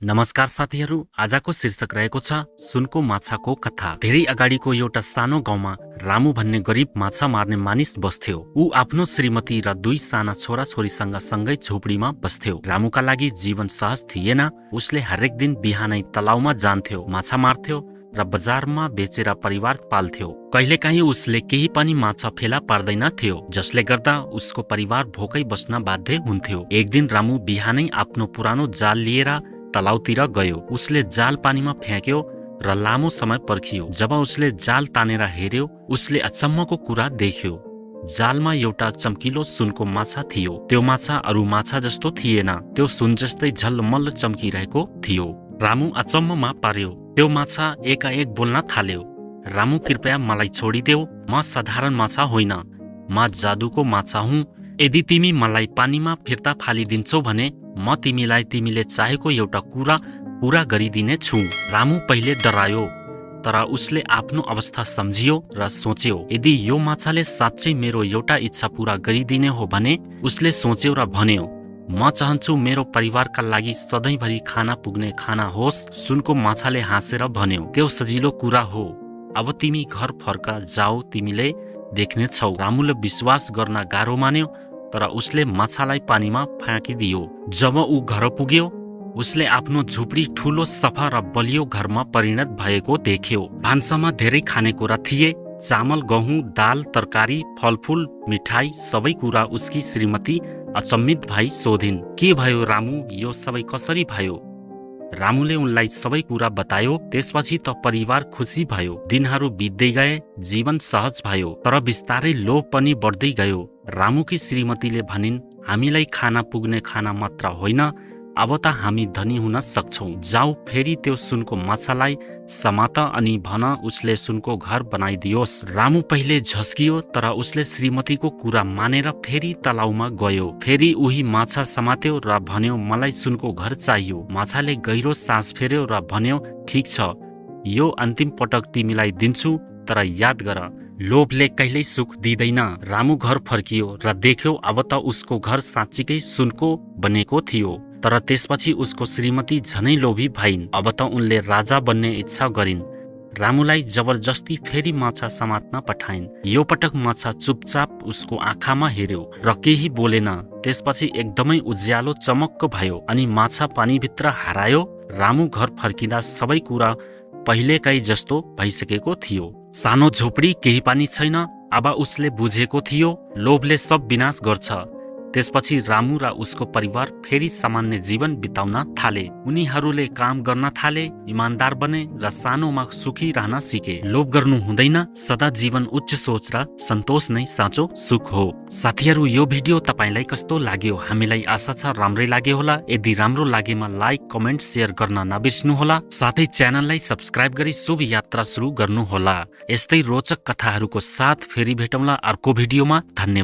नमस्कार साथीहरू, आजको शीर्षक रहेको छ सुनको माछाको कथा। धेरै अगाडिको एउटा सानो गाउँमा रामु भन्ने गरिब माछा मार्ने मानिस बस्थ्यो। ऊ आफ्नो श्रीमती र दुई साना छोराछोरीसँग सँगै झोपडीमा बस्थ्यो। रामुका लागि जीवन सहज थिएन। उसले हरेक दिन बिहानै तलाउमा जान्थ्यो, माछा मार्थ्यो र बजारमा बेचेर परिवार पाल्थ्यो। कहिलेकाहीँ उसले केही पनि माछा फेला पार्दैन थियो, जसले गर्दा उसको परिवार भोकै बस्न बाध्य हुन्थ्यो। एक दिन रामु बिहानै आफ्नो पुरानो जाल लिएर तलाउतिर गयो। उसले जाल पानीमा फ्याँक्यो र लामो समय पर्खियो। जब उसले जाल तानेर हेर्यो, उसले अचम्मको कुरा देख्यो। जालमा एउटा चम्किलो सुनको माछा थियो। त्यो माछा अरू माछा जस्तो थिएन, त्यो सुन जस्तै झलमल्ल चम्किरहेको थियो। रामु अचम्ममा पर्यो। त्यो माछा एकाएक बोल्न थाल्यो। रामु, कृपया मलाई छोडिदेऊ, म साधारण माछा होइन, म जादुको माछा हुँ। यदि तिमी मलाई पानीमा फिर्ता फालिदिन्छौ भने म तिमीलाई तिमीले चाहेको एउटा कुरा पूरा गरिदिने छु। रामु पहिले डरायो, तर उसले आफ्नो अवस्था सम्झियो र सोच्यो, यदि यो माछाले साँच्चै मेरो एउटा इच्छा पूरा गरिदिने हो भने। उसले सोच्यो र भन्यो, म चाहन्छु मेरो परिवारका लागि सधैँभरि खाना पुग्ने खाना होस्। सुनको माछाले हाँसेर भन्यो, त्यो सजिलो कुरा हो, अब तिमी घर फर्का जाऊ, तिमीले देख्नेछौ। रामुले विश्वास गर्न गाह्रो मान्यो, तर उसले माछालाई पानीमा फ्याँकिदियो। जब ऊ घर पुग्यो, उसले आफ्नो झुपडी ठूलो, सफा र बलियो घरमा परिणत भएको देख्यो। भान्सामा धेरै खानेकुरा थिए, चामल, गहुँ, दाल, तरकारी, फलफूल, मिठाई, सबै कुरा। उसकी श्रीमती अचम्मित भई सोधिन्, के भयो रामु, यो सबै कसरी भयो? रामुले उनलाई सबै कुरा बतायो। त्यसपछि त परिवार खुसी भयो। दिनहरू बित्दै गए, जीवन सहज भयो, तर बिस्तारै लोभ पनि बढ्दै गयो। रामुकी श्रीमतीले भनिन्, हामीलाई खाना पुग्ने खाना मात्र होइन, अब त हामी धनी हुन सक्छौँ। जाऊ, फेरि त्यो सुनको माछालाई समात अनि भन उसले सुनको घर बनाइदियोस्। रामु पहिले झस्कियो, तर उसले श्रीमतीको कुरा मानेर फेरि तलाउमा गयो। फेरि उही माछा समात्यो र भन्यो, मलाई सुनको घर चाहियो। माछाले गहिरो सास फेर्यो र भन्यो, ठिक छ, यो अन्तिम पटक तिमीलाई दिन्छु, तर याद गर, लोभले कहिल्यै सुख दिँदैन। रामु घर फर्कियो र देख्यो अब त उसको घर साँच्चीकै सुनको बनेको थियो। तर त्यसपछि उसको श्रीमती झनै लोभी भइन्। अब त उनले राजा बन्ने इच्छा गरिन्। रामुलाई जबरजस्ती फेरि माछा समात्न पठाइन्। यो पटक माछा चुपचाप उसको आँखामा हेर्यो र केही बोलेन। त्यसपछि एकदमै उज्यालो चमक्क भयो अनि माछा पानीभित्र हरायो। रामु घर फर्किँदा सबै कुरा पहिलेकै जस्तो भइसकेको थियो। सानो झोपडी, केही पनि छैन। अब उसले बुझेको थियो, लोभले सब विनाश गर्छ। त्यसपछि रामु र उसको परिवार फेरि सामान्य जीवन बिताउन थाले। उनीहरूले काम गर्न थाले, इमानदार बने र सानोमा सुखी रहन सिके। लोभ गर्नु हुँदैन, सदा जीवन उच्च सोच र सन्तोष नै साँचो सुख हो। साथीहरू, यो भिडियो तपाईलाई कस्तो लाग्यो? हामीलाई आशा छ राम्रै लाग्यो होला। यदि राम्रो लागेमा लाइक, कमेन्ट, शेयर गर्न नबिर्सनुहोला। साथै च्यानललाई सब्स्क्राइब गरी शुभ यात्रा सुरु गर्नुहोला। यस्तै रोचक कथाहरूको साथ फेरि भेटौँला अर्को भिडियोमा। धन्यवाद।